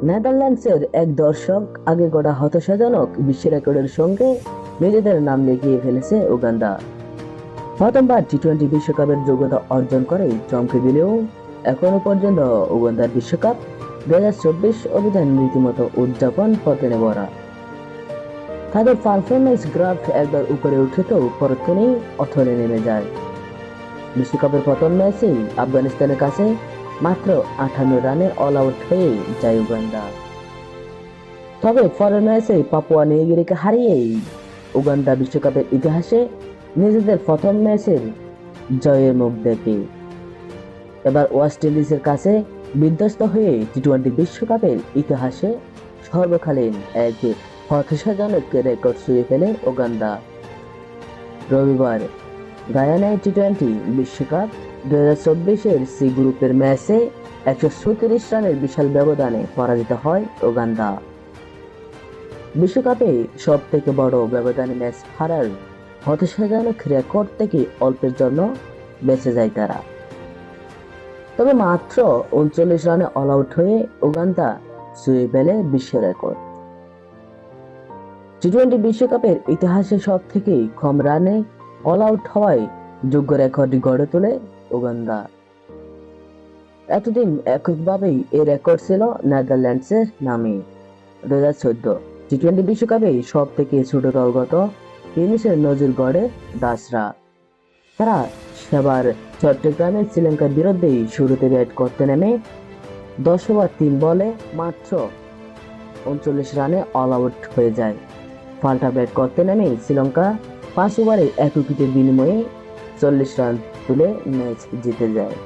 নেদারল্যান্ডসের এক দর্শক আগে গড়া হতাশাজনক বিশ্ব রেকর্ডের সঙ্গে নিজেদের নাম লিখিয়ে ফেলেছে উগান্ডা। প্রথমবার টি-20 বিশ্বকাপের যোগ্যতা অর্জন করে চমকে দিলেও এখনো পর্যন্ত উগান্ডার বিশ্বকাপ 2024 অভিযান রীতিমতো উদযাপন পতনে ভরা। তাদের পারফরমেন্স গ্রাফ একবার উপরে উঠে তো পরক্ষণেই অথলে নেমে যায়। বিশ্বকাপের প্রথম ম্যাচেই আফগানিস্তানের কাছে মাত্র 58 রানে অল আউট হয়ে যায় উগান্ডা। তবে পরের ম্যাচে পাপুয়া নিউগিনিকে হারিয়েই উগান্ডা বিশ্বকাপের ইতিহাসে নিজেদের প্রথম ম্যাচের জয়ের মুখ দেখে। এবার ওয়েস্ট ইন্ডিজের কাছে বিধ্বস্ত হয়ে টি-20 বিশ্বকাপের ইতিহাসে সর্বকালীন এক হতাশাজনক রেকর্ড ছুঁয়ে ফেলে উগান্ডা। রবিবার গায়ানায় টি-20 বিশ্বকাপ 2024-এর সি গ্রুপের ম্যাচে 134 রানের বিশাল ব্যবধানে পরাজিত হয় উগান্ডা। বিশ্বকাপে সব থেকে বড় ব্যবধানে ম্যাচ হারার হতাশাজনক রেকর্ড থেকে অল্পের জন্য বেঁচে যায় তারা। তবে মাত্র 39 রানে অল আউট হয়ে উগান্ডা ছুঁয়ে ফেলে বিশ্ব রেকর্ড। টি-20 বিশ্বকাপের ইতিহাসে সব থেকে কম রানে অল আউট হওয়ায় যোগ্য রেকর্ড গড়ে তোলে উগান্ডা। এতদিন এককভাবেই এই রেকর্ড ছিল নেদারল্যান্ডসের নামে। 2014 টি-20 বিশ্বকাপে সব থেকে ছোট দলগত ইনিংসের নজির গড়ে ডাচরা। তারা সেবার চট্টগ্রামের শ্রীলঙ্কার বিরুদ্ধেই শুরুতে ব্যাট করতে নেমে 10 ওভার 3 বলে মাত্র 39 রানে অল আউট হয়ে যায়। পাল্টা ব্যাট করতে নেমে শ্রীলঙ্কা 5 ওভারে 1 উইকেটের বিনিময়ে 40 রান তুলে ম্যাচ জিতে যায়।